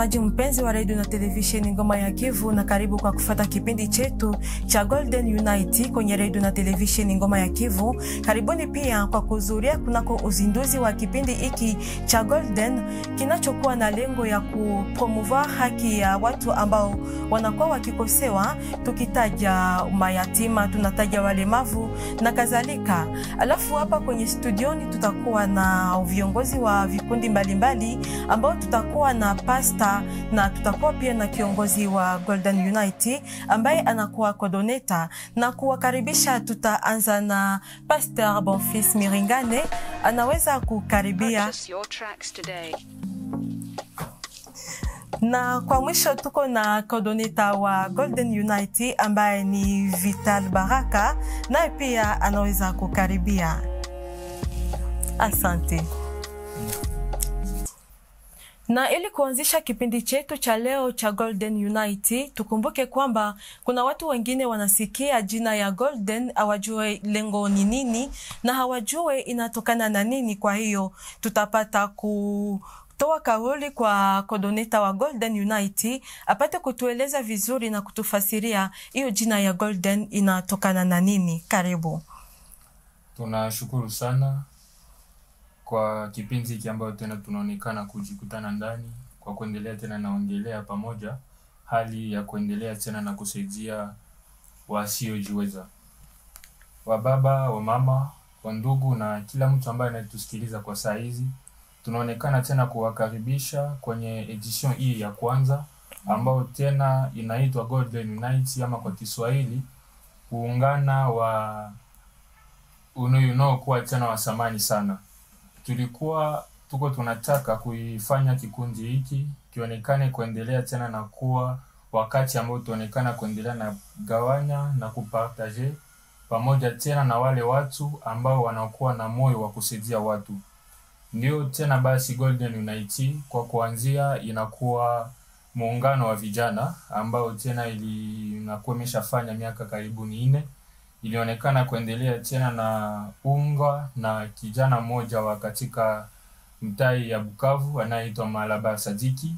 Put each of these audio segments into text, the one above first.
Msikilizaji mpenzi wa radio na televisheni Ngoma ya Kivu, na karibu kwa kufuata kipindi chetu cha Golden Unite kwenye radio na televisheni Ngoma ya Kivu. Karibuni pia kwa kuhudhuria kunako uzinduzi wa kipindi hiki cha Golden kinachokuwa na lengo ya kupromouvoir haki ya watu ambao wanakuwa wakikosewa, tukitaja mayatima, tunataja walemavu na kadhalika. Alafu hapa kwenye studioni tutakuwa na viongozi wa vikundi mbalimbali ambao tutakuwa na pasta na tutakuwa pia na kiongozi wa Golden Unite ambaye anakuwa coordinator. Na kuwakaribisha, tutaanza na Pastor Bonfils Miringane, anaweza kukaribia. Na kwa mwisho tuko na coordinator wa Golden Unite ambaye ni Vital Baraka, naye pia anaweza kukaribia. Asante. Na ili kuanzisha kipindi chetu cha leo cha Golden Unite, tukumbuke kwamba kuna watu wengine wanasikia jina ya Golden, hawajue lengo ni nini na hawajue inatokana na nini. Kwa hiyo tutapata kutoa kauli kwa coordinator wa Golden Unite apate kutueleza vizuri na kutufasiria hiyo jina ya Golden inatokana na nini. Karibu. Tunashukuru sana kwa kipindi hiki ambayo tena tunaonekana kujikutana ndani kwa kuendelea tena naongelea pamoja hali ya kuendelea tena na kusaidia wasiojiweza, wa baba, wa mama, wa ndugu na kila mtu ambaye anatusikiliza kwa saa hizi. Tunaonekana tena kuwakaribisha kwenye edition hii ya kwanza ambayo tena inaitwa Golden Unite, ama kwa Kiswahili kuungana wa unaokuwa tena wasamani sana. Tuko tunataka kuifanya kikundi hiki kionekane kuendelea tena na kuwa wakati ambao tuonekana kuendelea na gawanya na kupartager pamoja tena na wale watu ambao wanakuwa na moyo wa kusaidia watu. Ndio tena basi Golden Unite kwa kuanzia inakuwa muungano wa vijana ambao tena inakuwa imeshafanya miaka karibu 4. Ilionekana kuendelea tena na unga na kijana mmoja wa katika mtai ya Bukavu anaitwa Malaba Sadiki.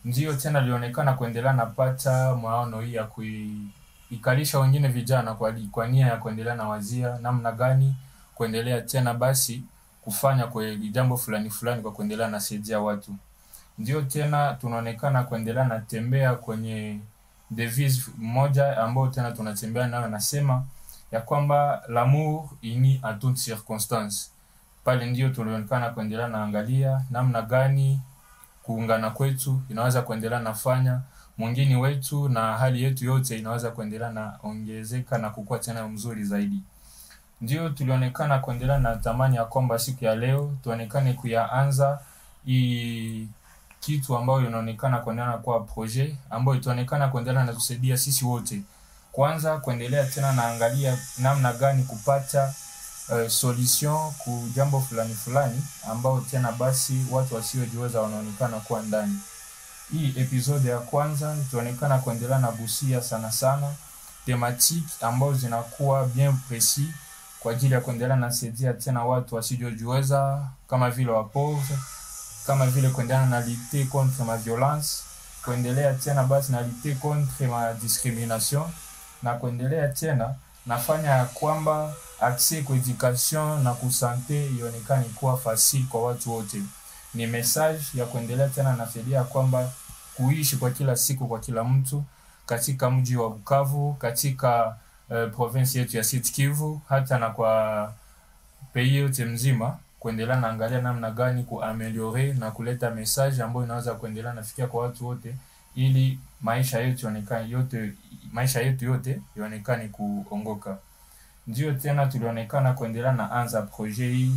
Ndio tena ilionekana kuendelea napata maono hii ya kuikalisha wengine vijana kwa nia ya kuendelea na wazia namna gani kuendelea tena basi kufanya kwa jambo fulani kwa kuendelea na saidia watu. Ndio tena tunaonekana kuendelea na tembea kwenye devise moja ambao tena tunatembea nayo, nasema ya kwamba l'amour uni à toutes circonstances. Pale ndio tulionekana kuendelea na angalia namna gani kuungana kwetu inaweza kuendelea nafanya mwingine wetu na hali yetu yote inaweza kuendelea na ongezeka na kukua tena mzuri zaidi. Ndio tulionekana kuendelea na tamani ya kwamba siku ya leo tuonekane kuyaanza hii kitu ambayo inaonekana kuendelea kwa projet ambayo itaonekana kuendelea na tusaidia sisi wote. Kwanza kuendelea tena naangalia namna gani kupata solution ku jambo fulani ambao tena basi watu wasiojiweza wanaonekana kuwa ndani. Hii episode ya kwanza tuonekana kuendelea na gusia sana thematique ambao zinakuwa bien précis kwa ajili ya kuendelea na saidia tena watu wasiojiweza kama vile wapauvre, kama vile kuendelea na lutter contre ma violence, kuendelea tena basi na lutter contre ma discrimination, na kuendelea tena nafanya kwamba accès kwa education na ku santé ionekane kuwa facile kwa watu wote. Ni message ya kuendelea tena nafidia kwamba kuishi kwa kila siku kwa kila mtu katika mji wa Bukavu, katika province yetu ya Sud Kivu, hata na kwa pays yote mzima, kuendelea na angalia namna gani kuameliore na kuleta message ambayo inaweza kuendelea nafikia kwa watu wote ili maisha yetu yote ionekane kuongoka. Ndio tena tulionekana kuendelea na anza projet hii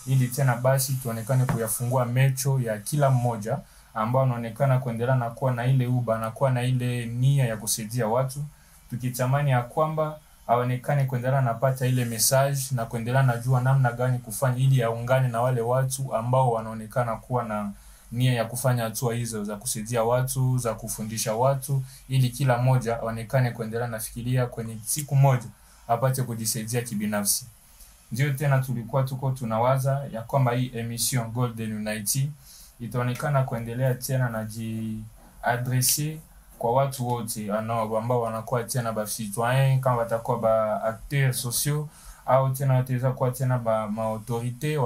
ili tena basi tuonekane kuyafungua mecho ya kila mmoja ambao anaonekana kuendelea na kuwa na ile uba na kuwa na ile nia ya kusaidia watu, tukitamani ya kwamba aonekane kuendelea napata ile message na kuendelea najua namna gani kufanya ili aungane na wale watu ambao wanaonekana kuwa na nia ya kufanya hatua hizo za kusaidia watu, za kufundisha watu, ili kila mmoja aonekane kuendelea nafikiria kwenye siku moja apate kujisaidia kibinafsi. Ndio tena tulikuwa tunawaza ya kwamba hii emission Golden Unite itaonekana kuendelea tena na adresse kwa watu wote ambao wanakuwa tena ba citoyen, kama watakuwa ba acteurs sociaux au tena wataweza kuwa tena ma autorité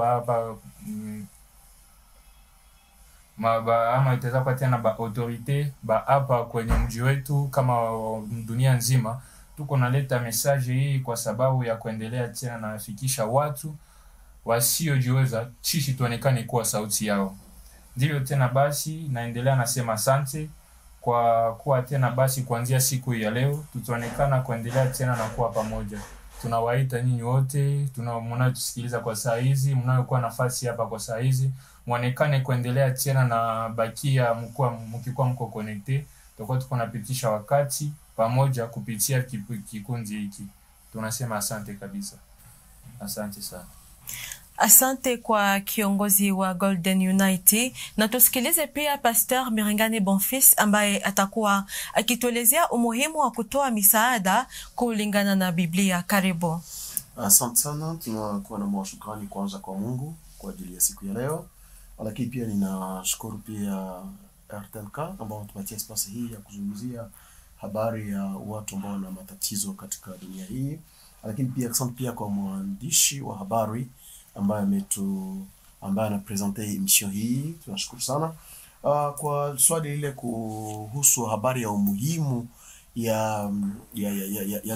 ama itaweza kuwa tena ba autorité hapa kwenye mji wetu kama dunia nzima. Tuko naleta message hii kwa sababu ya kuendelea tena na fikisha watu wasiojiweza sisi tuonekane kuwa sauti yao. Ndivyo tena basi naendelea nasema asante kwa kuwa tena basi kuanzia siku ya leo tutaonekana kuendelea tena na kuwa pamoja. Tunawaita nyinyi wote mnaotusikiliza kwa saa hizi, mnaokuwa nafasi hapa kwa saa hizi, muonekane kuendelea tena na bakia mkikuwa mko connected. Tutakuwa tuko napitisha wakati pamoja kupitia kikundi hiki. Tunasema asante kabisa. Asante sana. Asante kwa kiongozi wa Golden Unity, na tusikilize pia Pastor Biringane Bonfils ambaye atakuwa akituelezea umuhimu wa kutoa misaada kulingana na Biblia. Karibu. Asante sana. Tunakuwa na shukrani kwanza kwa Mungu kwa ajili ya siku ya leo. Lakini pia ninashukuru pia RTNK ambao wametupatia space hii ya kuzungumzia habari ya watu ambao wana matatizo katika dunia hii. Lakini pia asante pia kwa mwandishi wa habari ambaye anapresente emission hii. Tunashukuru sana. Kwa swali ile kuhusu habari ya umuhimu ya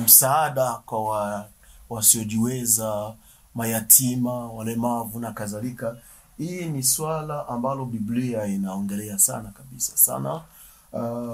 msaada kwa wasiojiweza, mayatima, walemavu na kadhalika. Hii ni swala ambalo Biblia inaongelea sana kabisa sana.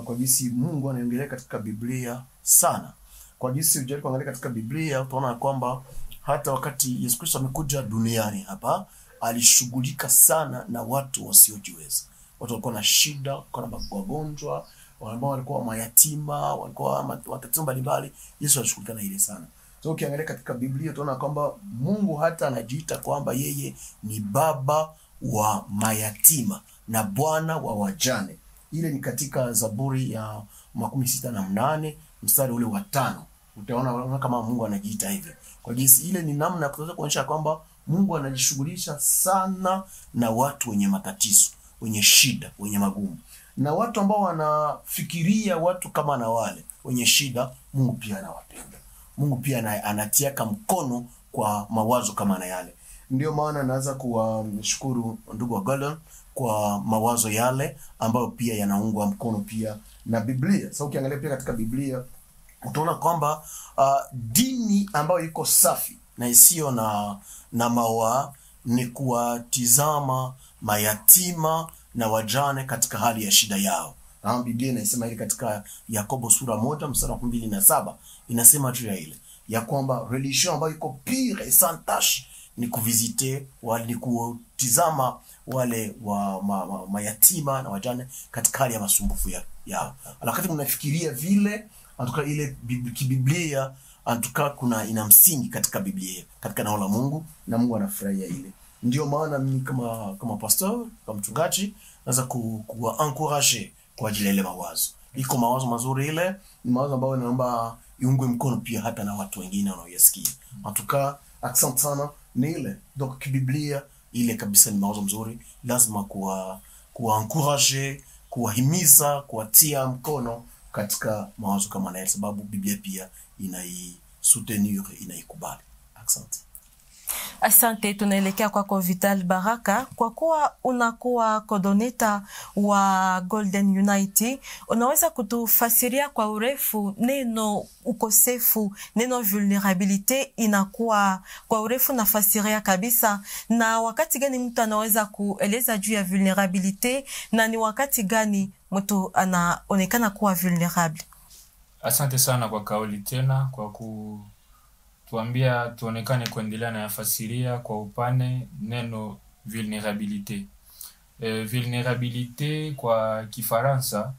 Kwa jinsi Mungu anaongelea katika Biblia sana. Kwa jinsi ujaribu kuangalia katika Biblia utaona kwamba hata wakati Yesu Kristo amekuja duniani hapa alishughulika sana na watu wasiojiweza. Watu walikuwa na shida, walikuwa na magonjwa, ambao walikuwa mayatima, walikuwa matatizo mbalimbali. Yesu alishughulika na ile sana. So ukiangalia katika Biblia utaona kwamba Mungu hata anajiita kwamba yeye ni baba wa mayatima na bwana wa wajane. Ile ni katika Zaburi ya 68 mstari ule wa 5. Utaona kama Mungu anajiita hivyo. Kwa jinsi ile ni namna ya kuweza kuonyesha kwamba Mungu anajishughulisha sana na watu wenye matatizo, wenye shida, wenye magumu. Na watu ambao wanafikiria watu kama na wale wenye shida, Mungu pia anawapenda. Mungu pia anatiaka mkono kwa mawazo kama na yale. Ndio maana naanza kuwashukuru ndugu wa Golden kwa mawazo yale ambayo pia yanaungwa mkono pia na Biblia. Sasa ukiangalia pia katika Biblia utaona kwamba dini ambayo iko safi na isiyo na mawa ni kuwatizama mayatima na wajane katika hali ya shida yao. Na Biblia inasema ile katika Yakobo sura 1 mstari wa 2-7 inasema juu ya ile ya kwamba religion ambayo iko pure et sans tache ni kuvisite wale, kutizama wale wa mayatima na wajane katika hali ya masumbufu yao. Wakati mnafikiria vile antuka ile Biblia antuka kuna ina msingi katika Biblia, katika neno la Mungu, na Mungu anafurahia ile. Ndio maana mimi kama pastor, kama mchungaji naweza kuwa encourager kwa ajili ya ile mawazo. Iko mawazo mazuri, ile ni mawazo ambayo naomba iungwe mkono pia hata na watu wengine wanaoyasikia. Antuka accent sana ni ile. Donc Biblia ile kabisa ni mawazo mzuri, lazima kuwa encourager, kuwahimiza, kuwatia mkono katika mawazo kama na, sababu Biblia pia inai-soutenir, inaikubali. Asante. Tunaelekea kwako Vital Baraka, kwa kuwa unakuwa coordinator wa Golden Unity, unaweza kutufasiria kwa urefu neno ukosefu, neno vulnerabilite inakuwa kwa urefu na fasiria kabisa, na wakati gani mtu anaweza kueleza juu ya vulnerabilite na ni wakati gani mtu anaonekana kuwa vulnerable? Asante sana kwa kauli tena kwa tuambia tuonekane kuendelea na yafasiria kwa upane neno vulnerabilité. Vulnerabilité kwa Kifaransa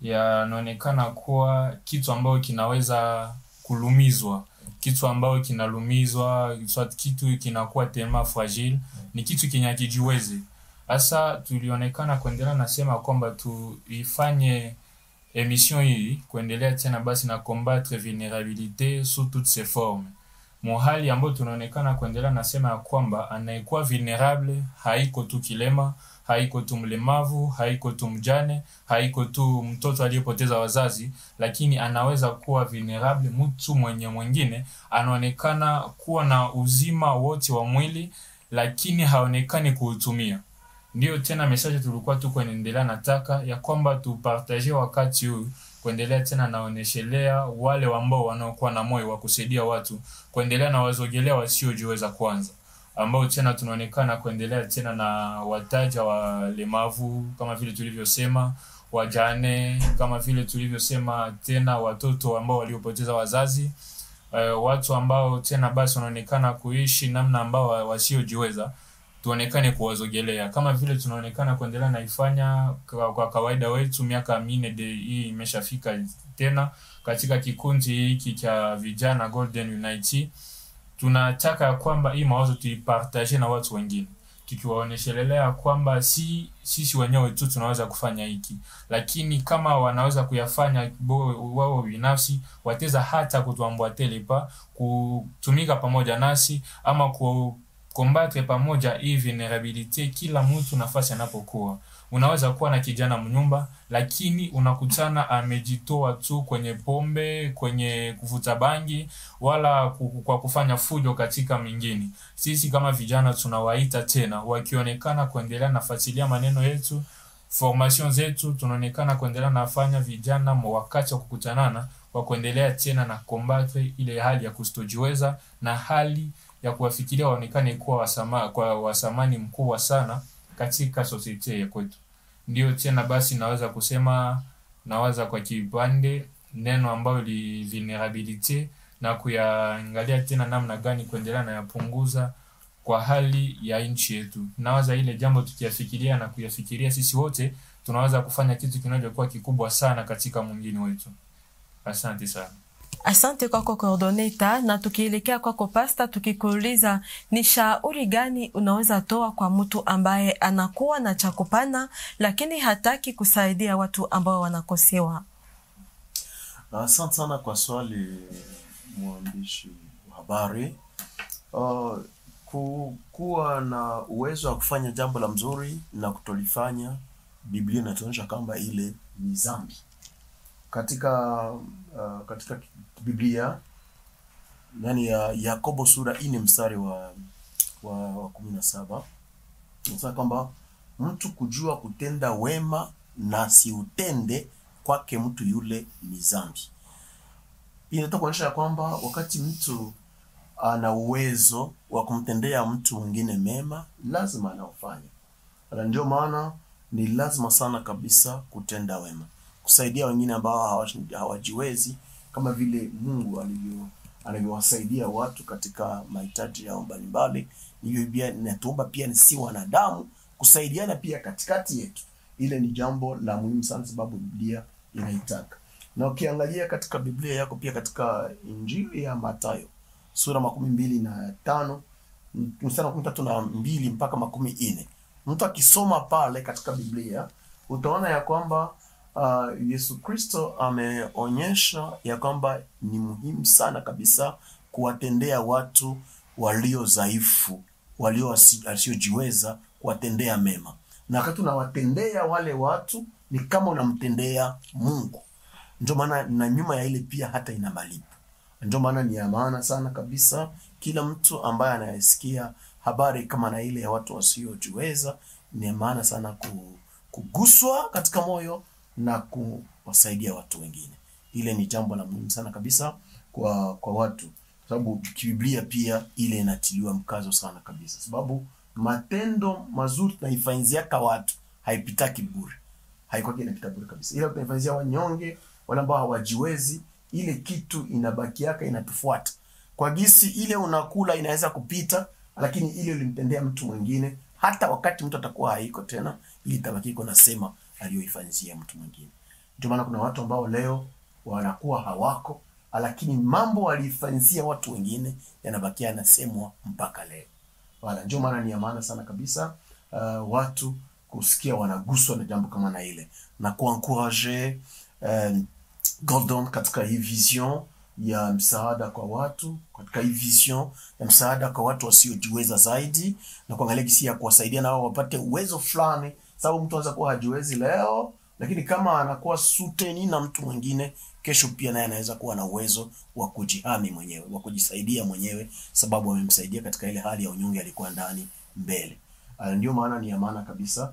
yanaonekana kuwa kitu ambacho kinaweza kulumizwa, kitu ambacho kinalumizwa, kitu kinakuwa tellement fragile, ni kitu kinyakijiweze. Asa tulionekana kuendelea nasema kwamba tuifanye emission hii kuendelea tena basi na combattre vulnerabilité sous toutes ses formes. Mohali ambayo tunaonekana kuendelea nasema ya kwamba anayekuwa vulnerable haiko tu kilema, haiko tu mlemavu, haiko tu mjane, haiko tu mtoto aliyepoteza wazazi, lakini anaweza kuwa vulnerable, mtu mwingine anaonekana kuwa na uzima wote wa mwili lakini haonekani kuutumia. Ndio tena message tulikuwa tu kuendelea, nataka ya kwamba tupartage wakati huu kuendelea tena naoneshelea wale ambao wanaokuwa na moyo wa kusaidia watu, kuendelea na wazogelea wasiojiweza kwanza, ambao tena tunaonekana kuendelea tena na wataja walemavu kama vile tulivyosema, wajane kama vile tulivyosema, tena watoto ambao waliopoteza wazazi, watu ambao tena basi wanaonekana kuishi namna ambao wasiojiweza, tuonekane kuwazogelea kama vile tunaonekana kuendelea naifanya kwa kawaida wetu. Miaka 4 hii imeshafika tena katika kikundi hiki cha vijana Golden Unity. Tunataka kwamba hii mawazo tuipartage na watu wengine, tukiwaoneshelea kwamba sisi wenyewe tu tunaweza kufanya hiki, lakini kama wanaweza kuyafanya wao binafsi, wateza hata kutuambwatele pa kutumika pamoja nasi ama kukombatre pamoja hii vulnerability. Kila mtu nafasi anapokuwa, unaweza kuwa na kijana mnyumba lakini unakutana amejitoa tu kwenye pombe, kwenye kuvuta bangi, wala kwa kufanya fujo katika mingine. Sisi kama vijana tunawaita tena, wakionekana kuendelea nafuatilia maneno yetu, formation zetu, tunaonekana kuendelea nafanya vijana wakati wa kukutanana kwa kuendelea tena na kombatre ile hali ya kustojiweza na hali ya kuwafikiria waonekane kuwa wasamani mkubwa sana katika society ya kwetu. Ndio tena basi naweza kusema, nawaza kwa kipande neno ambayo li vulnerability na kuyaangalia tena namna gani kuendelea na yapunguza kwa hali ya nchi yetu. Nawaza ile jambo tukiyafikiria na kuyafikiria sisi wote, tunaweza kufanya kitu kinachokuwa kikubwa sana katika mwingine wetu. Asante sana. Asante kwako coordinator, na tukielekea kwako pasta, tukikuuliza ni shauri gani unaweza toa kwa mtu ambaye anakuwa na chakupana lakini hataki kusaidia watu ambao wanakosewa? Asante sana kwa swali mwandishi wa habari. Kuwa na uwezo wa kufanya jambo la mzuri na kutolifanya, Biblia inatuonyesha kwamba ile ni dhambi. Katika Biblia ndani ya Yakobo sura 4 mstari wa 17 inasema kwamba mtu kujua kutenda wema na siutende kwake mtu yule ni dhambi. Inataka kuonyesha kwamba wakati mtu ana uwezo wa kumtendea mtu mwingine mema, lazima anaufanya. Na ndio maana ni lazima sana kabisa kutenda wema, kusaidia wengine ambao hawajiwezi, kama vile Mungu alivyowasaidia watu katika mahitaji yao mbalimbali. Hiyo pia inatuomba pia ni si wanadamu kusaidiana pia katikati yetu. Ile ni jambo la muhimu sana, sababu Biblia inaitaka. Na ukiangalia katika Biblia yako pia katika Injili ya Mathayo sura 25 mstari wa 32 mpaka 14, mtu akisoma pale katika Biblia utaona ya kwamba Yesu Kristo ameonyesha ya kwamba ni muhimu sana kabisa kuwatendea watu walio dhaifu, walio wasiojiweza, kuwatendea mema. Na wakati unawatendea wale watu ni kama unamtendea Mungu. Ndio maana na nyuma ya ile pia hata ina malipo. Ndio maana ni ya maana sana kabisa kila mtu ambaye anayesikia habari kama na ile ya watu wasiojiweza, ni maana sana kuguswa katika moyo na kuwasaidia watu wengine. Ile ni jambo la muhimu sana kabisa kwa watu, sababu Biblia pia ile inatiliwa mkazo sana kabisa, sababu matendo mazuri tunaifanyia kwa watu haipitaki bure, haikuwa inapita bure kabisa. Ile tunaifanyia wanyonge, wale ambao hawajiwezi, ile kitu inabakiaka inatufuata. Kwa gisi ile unakula inaweza kupita, lakini ile ulimtendea mtu mwingine, hata wakati mtu atakuwa haiko tena, ili tabaki iko nasema aliyoifanyia mtu mwingine. Ndio maana kuna watu ambao leo wanakuwa hawako, lakini mambo walifanyia watu wengine yanabakia nasemwa mpaka leo. Wala ndio maana ni ya maana sana kabisa watu kusikia wanaguswa na jambo kama na ile, na kuencourager Gordon katika hii vision ya msaada kwa watu, katika hii vision ya msaada kwa watu wasiojiweza zaidi, na kuangalia kisi ya kuwasaidia na wao wapate uwezo fulani, sababu mtu anaweza kuwa hajiwezi leo, lakini kama anakuwa soutenu na mtu mwingine, kesho pia naye anaweza kuwa na uwezo wa kujihami mwenyewe, wa kujisaidia mwenyewe, sababu amemsaidia katika ile hali ya unyonge alikuwa ndani mbele. Ndio maana ni ya maana kabisa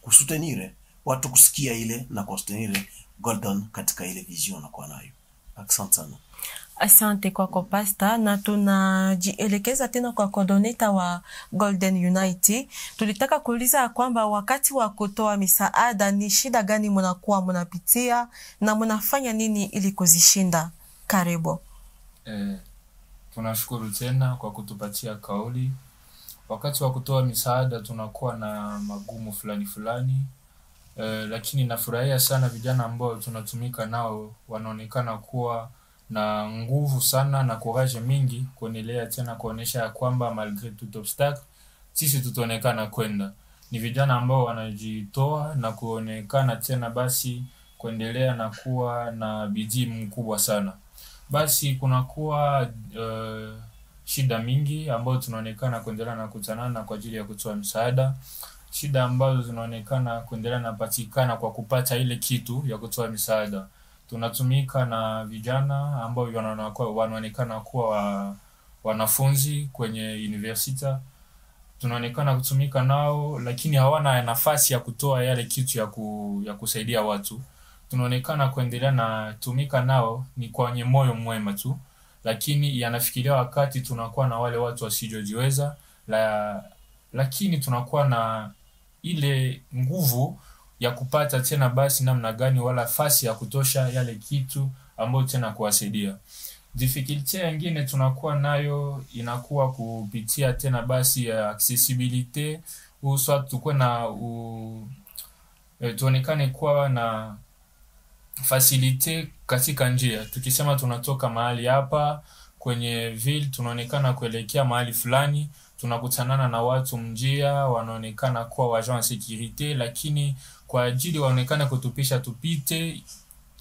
kusutenire watu, kusikia ile na kusutenire Golden katika ile vision na kwa nayo. Asante sana. Asante kwako Pastor, na tunajielekeza tena kwa coordinator wa Golden Unity. Tulitaka kuuliza kwamba wakati wa kutoa misaada ni shida gani mnakuwa mnapitia na mnafanya nini ili kuzishinda? Karibu. Tunashukuru tena kwa kutupatia kauli. Wakati wa kutoa misaada tunakuwa na magumu fulani, lakini nafurahia sana vijana ambao tunatumika nao, wanaonekana kuwa na nguvu sana na courage mingi kuendelea tena kuonesha ya kwamba malgré tout obstacle sisi tutaonekana kwenda. Ni vijana ambao wanajitoa na kuonekana tena basi kuendelea na kuwa na bidii mkubwa sana. Basi kunakuwa shida mingi ambayo tunaonekana kuendelea na kutanana kwa ajili ya kutoa msaada. Shida ambazo zinaonekana kuendelea na patikana kwa kupata ile kitu ya kutoa msaada. Tunatumika na vijana ambao wanaonekana kuwa wanafunzi kwenye university. Tunaonekana kutumika nao lakini hawana nafasi ya kutoa yale kitu ya kusaidia watu. Tunaonekana kuendelea na tumika nao ni kwenye moyo mwema tu, lakini yanafikiria wakati tunakuwa na wale watu wasijojiweza, lakini tunakuwa na ile nguvu ya kupata tena basi namna gani wala fasi ya kutosha yale kitu ambayo tena kuwasaidia. Difficulty nyingine tunakuwa nayo inakuwa kupitia tena basi ya accessibility, uswa tukue na tuonekane kuwa na facility katika njia. Tukisema tunatoka mahali hapa kwenye ville tunaonekana kuelekea mahali fulani, tunakutanana na watu mjia wanaonekana kuwa wagent en sécurité, lakini kwa ajili waonekana kutupisha tupite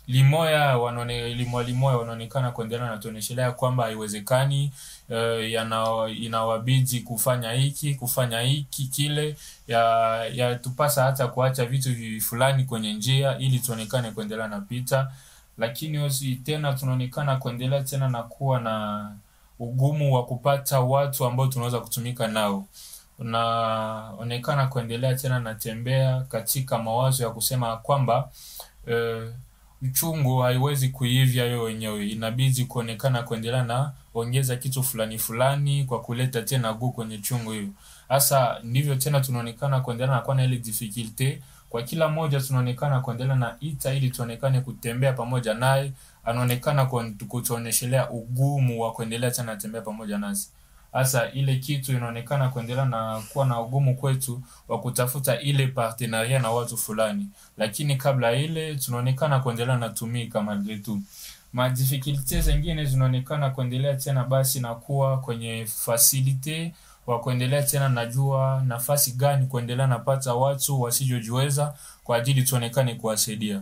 limoya wanaonekana kuendelea na tuoneshelea kwamba haiwezekani, inawabidi kufanya hiki kile, ya tupasa hata kuacha vitu fulani kwenye njia ili tuonekane kuendelea na pita. Lakini osi tena tunaonekana kuendelea tena na kuwa na ugumu wa kupata watu ambao tunaweza kutumika nao. Unaonekana kuendelea tena na tembea katika mawazo ya kusema kwamba uchungu haiwezi kuivya yo wenyewe, inabidi kuonekana kuendelea na ongeza kitu fulani kwa kuleta tena kwenye chungu hiyo. Hasa ndivyo tena tunaonekana kuendelea na kuwa na ile difficulty. Kwa kila moja tunaonekana kuendelea na ita ili tuonekane kutembea pamoja naye, anaonekana kutuoneshelea ugumu wa kuendelea tena tembea pamoja nasi. Hasa ile kitu inaonekana kuendelea na kuwa na ugumu kwetu wa kutafuta ile partenariat na watu fulani, lakini kabla ile tunaonekana kuendelea na tumika malgré tout. Ma difficulties zingine zinaonekana kuendelea tena basi na kuwa kwenye facility wa kuendelea tena najua nafasi gani kuendelea napata watu wasijojiweza kwa ajili tuonekane kuwasaidia.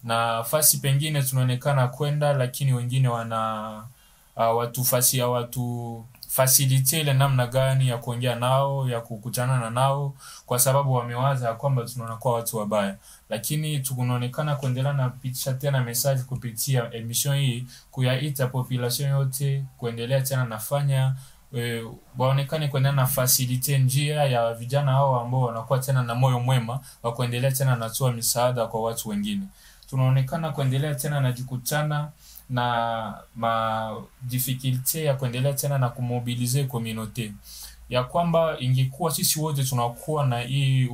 Na fasi pengine tunaonekana kwenda lakini wengine wana watu facility ile namna gani ya kuongea nao, ya kukutana nao, kwa sababu wamewaza kwamba tunakuwa watu wabaya. Lakini tunaonekana kuendelea na pitisha tena message kupitia emission hii kuyaita population yote kuendelea tena nafanya waonekane kuendelea na facility njia ya vijana hao ambao wanakuwa tena na moyo mwema wa kuendelea tena natoa misaada kwa watu wengine. Tunaonekana kuendelea tena na jikutana na difficulty ya kuendelea tena na kumobilize community, ya kwamba ingekuwa sisi wote tunakuwa na hii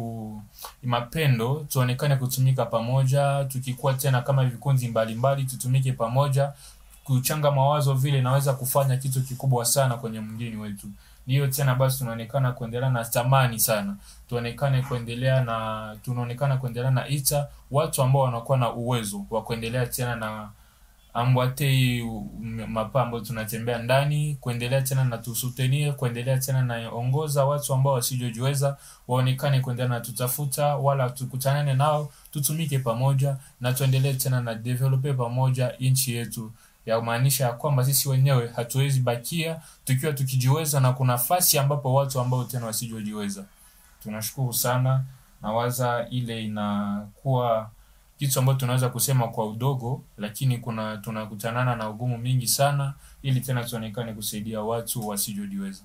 mapendo, tuonekane kutumika pamoja, tukikuwa tena kama vikundi mbalimbali tutumike pamoja, kuchanga mawazo vile naweza kufanya kitu kikubwa sana kwenye mwingine wetu. Niyo tena basi tunaonekana kuendelea na tamani sana, tunaonekana kuendelea na ita watu ambao wanakuwa na uwezo wa kuendelea tena na ambwate mapambo tunatembea ndani, kuendelea tena na tusutenir, kuendelea tena na ongoza watu ambao wasijojiweza waonekane kuendelea na tutafuta wala tukutanane nao, tutumike pamoja na tuendelee tena na develope pamoja nchi yetu ya maanisha ya kwamba sisi wenyewe hatuwezi bakia tukiwa tukijiweza na kuna nafasi ambapo watu ambao tena wasijojiweza. Tunashukuru sana, na waza ile inakuwa kitu ambacho tunaweza kusema kwa udogo, lakini tunakutanana na ugumu mingi sana ili tena tuonekane kusaidia watu wasijojiweza.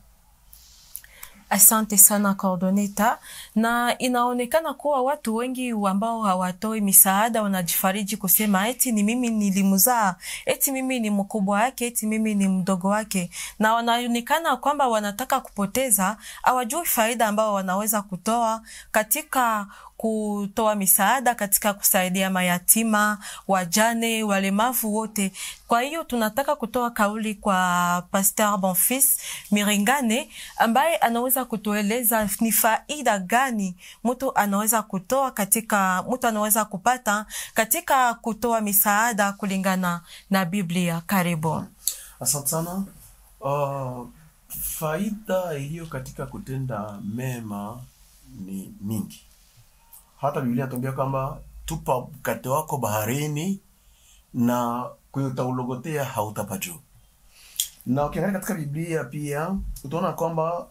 Asante sana Coordinator, na inaonekana kuwa watu wengi ambao hawatoi misaada wanajifariji kusema eti ni mimi nilimzaa, eti mimi ni mkubwa wake, eti mimi ni mdogo wake, na wanaonekana kwamba wanataka kupoteza, hawajui faida ambao wanaweza kutoa katika kutoa misaada, katika kusaidia mayatima, wajane, walemavu wote. Kwa hiyo tunataka kutoa kauli kwa Pastor Bonfils Miringane ambaye anaweza kutueleza ni faida gani mtu anaweza kutoa katika mtu anaweza kupata katika kutoa misaada kulingana na Biblia. Karibu. Asante sana. Faida iliyo katika kutenda mema ni mingi. Hata Biblia inatuambia kwamba tupa mkate wako baharini na utaulogotea hautapajua. Na ukiangalia katika Biblia pia utaona kwamba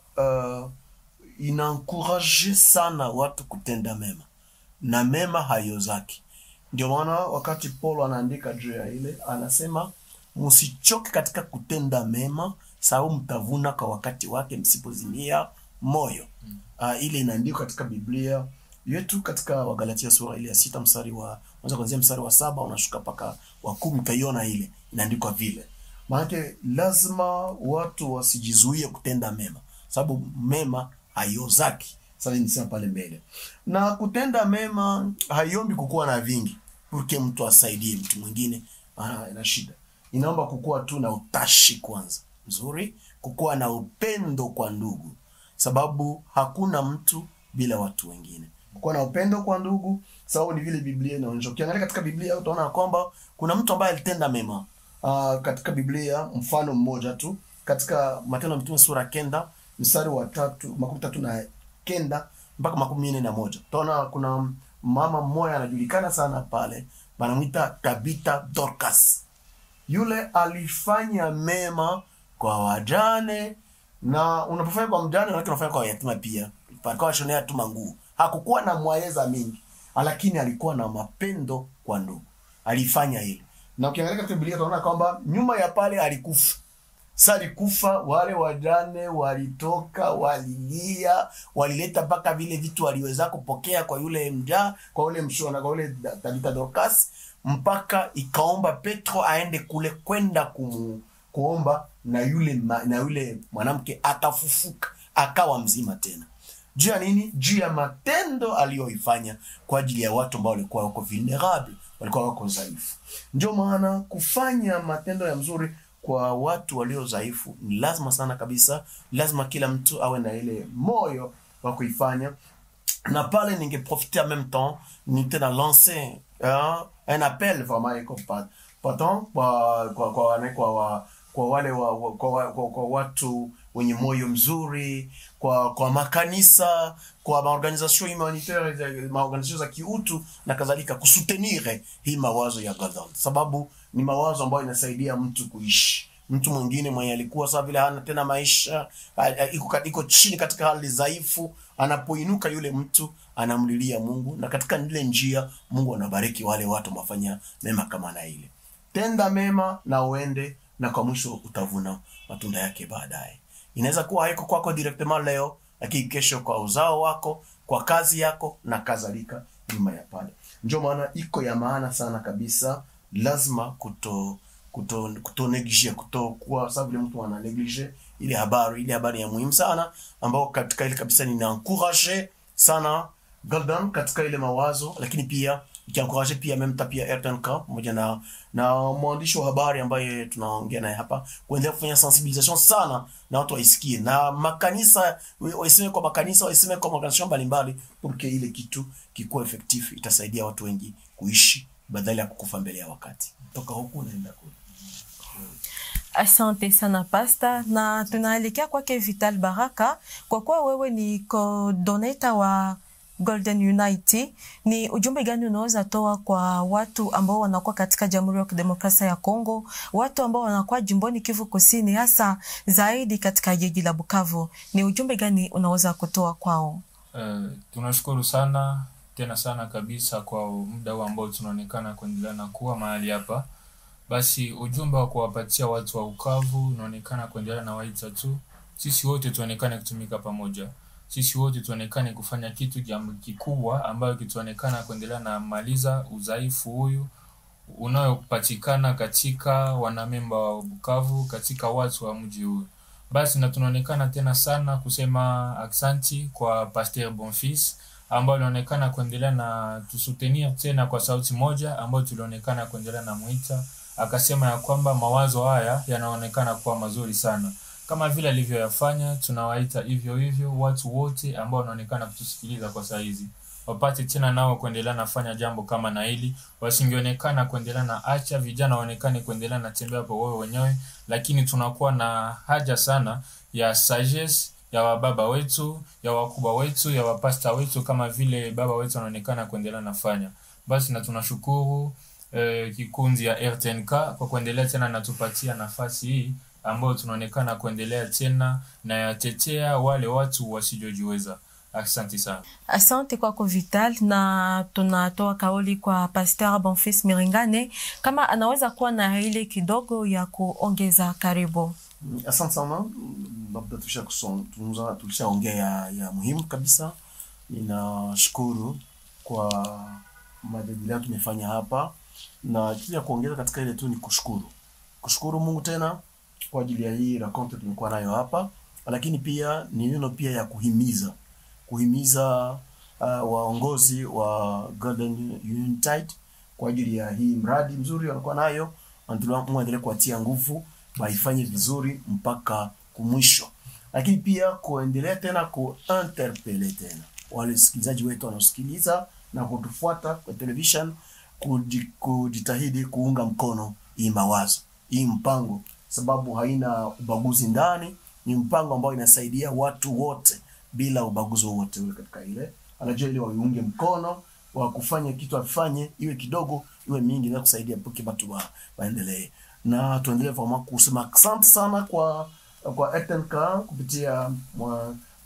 inaencourage sana watu kutenda mema, na mema hayozaki. Ndio maana wakati Paulo anaandika juu ya ile anasema msichoke katika kutenda mema, sababu mtavuna kwa wakati wake msipozimia moyo. Ile inaandikwa katika Biblia yetu katika Wagalatia sura ile ya 6 mstari wa kwanza kuanzia mstari wa 7 unashuka paka wa 10, utaiona ile inaandikwa vile. Maana lazima watu wasijizuie kutenda mema, sababu mema hayozaki. Sasa nisema pale mbele. Na kutenda mema haiombi kukua na vingi, porque mtu asaidie mtu mwingine ana shida. Inaomba kukua tu na utashi kwanza mzuri, kukua na upendo kwa ndugu, sababu hakuna mtu bila watu wengine. Kukua na upendo kwa ndugu, sababu ni vile Biblia inaonyesha. Ukiangalia katika Biblia utaona kwamba kuna mtu ambaye alitenda mema. Katika Biblia mfano mmoja tu, katika Matendo ya Mitume sura 9 mstari wa 39 mpaka 41. Utaona kuna mama mmoja anajulikana sana pale, wanamuita Tabitha Dorcas. Yule alifanya mema kwa wajane, na unapofanya kwa mjane unafanya kwa yatima pia. Alikuwa shonea tu manguo. Hakukuwa na mwayeza mingi, lakini alikuwa na mapendo kwa ndugu. Alifanya hilo. Na ukiangalia katika Biblia utaona kwamba nyuma ya pale alikufa. Sasa alikufa, wale wajane walitoka, walilia, walileta mpaka vile vitu waliweza kupokea kwa yule mja, kwa yule mshona, kwa yule Tabitha Dorcas, mpaka ikaomba Petro aende kule kwenda kuomba, na yule mwanamke akafufuka, akawa mzima tena. Juu ya nini? Juu ya matendo aliyoifanya kwa ajili ya watu ambao walikuwa wako vulnerable, walikuwa wako dhaifu. Ndio maana kufanya matendo ya mzuri kwa watu walio dhaifu ni lazima sana kabisa. Lazima kila mtu awe na ile moyo wa kuifanya. Na pale ningeprofiter en même temps nite na lancer un appel vraiment kwa watu wenye moyo mzuri, kwa makanisa, kwa maorganisation humanitaire, maorganisation za kiutu na kadhalika, kusutenir hii mawazo ya Golden, sababu ni mawazo ambayo inasaidia mtu kuishi. Mtu mwingine mwenye alikuwa sawa vile hana tena maisha, iko chini katika hali dhaifu, anapoinuka yule mtu anamlilia Mungu, na katika ile njia Mungu anabariki wale watu wafanya mema kama na ile. Tenda mema na uende, na kwa mwisho utavuna matunda yake baadaye. Inaweza kuwa haiko kwako directement leo, lakini kesho kwa uzao wako, kwa kazi yako na kadhalika nyuma ya pale. Ndio maana iko ya maana sana kabisa. Lazima kuto neglige, kutokuwa sababu ile mtu ana neglige ile habari ya muhimu sana, ambao katika ile kabisa nina encourager sana Golden katika ile mawazo, lakini pia ikiencourager pia meme pia RTNK pamoja na mwandishi wa habari ambaye tunaongea naye hapa, kuendelea kufanya sensibilisation sana na watu waisikie, na makanisa waiseme kwa makanisa, waiseme kwa makanisa mbalimbali, porque ile kitu kikuwa effective, itasaidia watu wengi kuishi badala ya kukufa mbele ya wakati. Toka huku naenda kule. Asante sana Pastor, na tunaelekea kwake Vital Baraka, kwa kuwa wewe ni coordinator wa Golden Unity, ni ujumbe gani unaweza toa kwa watu ambao wanakuwa katika Jamhuri ya Kidemokrasia ya Kongo, watu ambao wanakuwa jimboni Kivu Kusini, hasa zaidi katika jiji la Bukavu? Ni ujumbe gani unaweza kutoa kwao? Tunashukuru sana tena sana kabisa kwa muda huu ambao tunaonekana kuendelea na kuwa mahali hapa. Basi ujumbe wa kuwapatia watu wa Bukavu unaonekana kuendelea na waita tu. Sisi wote tuonekane kutumika pamoja. Sisi wote tuonekane kufanya kitu jambo kikubwa ambayo kituonekana kuendelea na maliza udhaifu huyu unayopatikana katika wanamemba wa Bukavu, katika watu wa mji huu. Basi na tunaonekana tena sana kusema aksanti kwa Pasteur Bonfils ambao alionekana kuendelea na tusoutenir tena kwa sauti moja ambao tulionekana kuendelea na muita. Akasema ya kwamba mawazo haya yanaonekana kuwa mazuri sana. Kama vile alivyoyafanya, tunawaita hivyo hivyo watu wote ambao wanaonekana kutusikiliza kwa saa hizi. Wapate tena nao kuendelea nafanya jambo kama na hili. Wasingeonekana kuendelea na acha vijana waonekane kuendelea na tembea hapo wao wenyewe, lakini tunakuwa na haja sana ya sagesse ya wababa wetu, ya wakubwa wetu, ya wapasta wetu kama vile baba wetu wanaonekana kuendelea nafanya. Basi na tunashukuru kikundi ya RTNK kwa kuendelea tena natupatia nafasi hii ambao tunaonekana kuendelea tena na yatetea wale watu wasijojiweza. Asante sana. Asante kwako Vital, na tunatoa kauli kwa Pasteur Bonfils Miringane kama anaweza kuwa na ile kidogo ya kuongeza. Karibu. Asante sana. Labda tulishaongea ya muhimu kabisa. Ninashukuru kwa majadiliano tumefanya hapa, na kitu ya kuongeza katika ile tu ni kushukuru Mungu tena kwa ajili ya hii rakonto tumekuwa nayo hapa, lakini pia ni neno pia ya kuhimiza waongozi wa Golden Unity kwa ajili ya hii mradi mzuri wanakuwa nayo. Mungu aendelee kuatia nguvu, waifanye vizuri mpaka kumwisho. Lakini pia kuendelea tena kuinterpelle tena wale wasikilizaji wetu wanaosikiliza na kutufuata kwa television, kujitahidi kuunga mkono hii mawazo, hii mpango, sababu haina ubaguzi ndani. Ni mpango ambao inasaidia watu wote bila ubaguzi wote ule katika ile. Anajua ile waunge mkono wa kufanya kitu afanye, iwe kidogo iwe mingi, na kusaidia poke watu waendelee. Na tuendelee kwa kusema asante sana kwa RTNK kupitia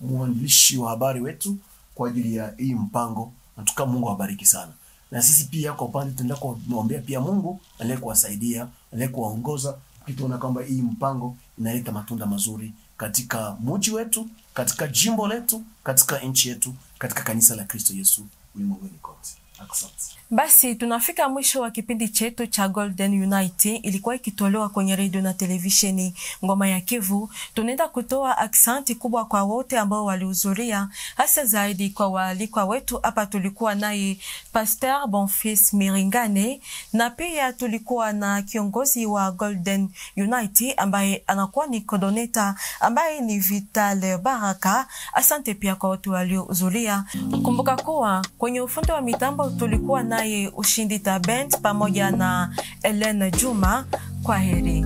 mwandishi wa habari wetu kwa ajili ya hii mpango. Natuka Mungu awabariki sana. Na sisi pia kwa upande tunaendelea kuombea pia Mungu aendelee kuwasaidia, aendelee kuwaongoza, tukiona kwamba hii mpango inaleta matunda mazuri katika mji wetu, katika jimbo letu, katika nchi yetu, katika kanisa la Kristo Yesu ulimwenguni kote. Asante. Basi tunafika mwisho wa kipindi chetu cha Golden Unity. Ilikuwa ikitolewa kwenye radio na televisheni Ngoma ya Kivu. Tunaenda kutoa aksanti kubwa kwa wote ambao walihudhuria, hasa zaidi kwa waalikwa wetu. Hapa tulikuwa naye Pasteur Bonfils Miringane, na pia tulikuwa na kiongozi wa Golden Unity ambaye anakuwa ni coordinator ambaye ni Vital Baraka. Asante pia kwa watu waliohudhuria. Kumbuka kuwa kwenye ufundi wa mitambo tulikuwa naye Ushindi Tabent pamoja na Elena Juma. Kwa heri.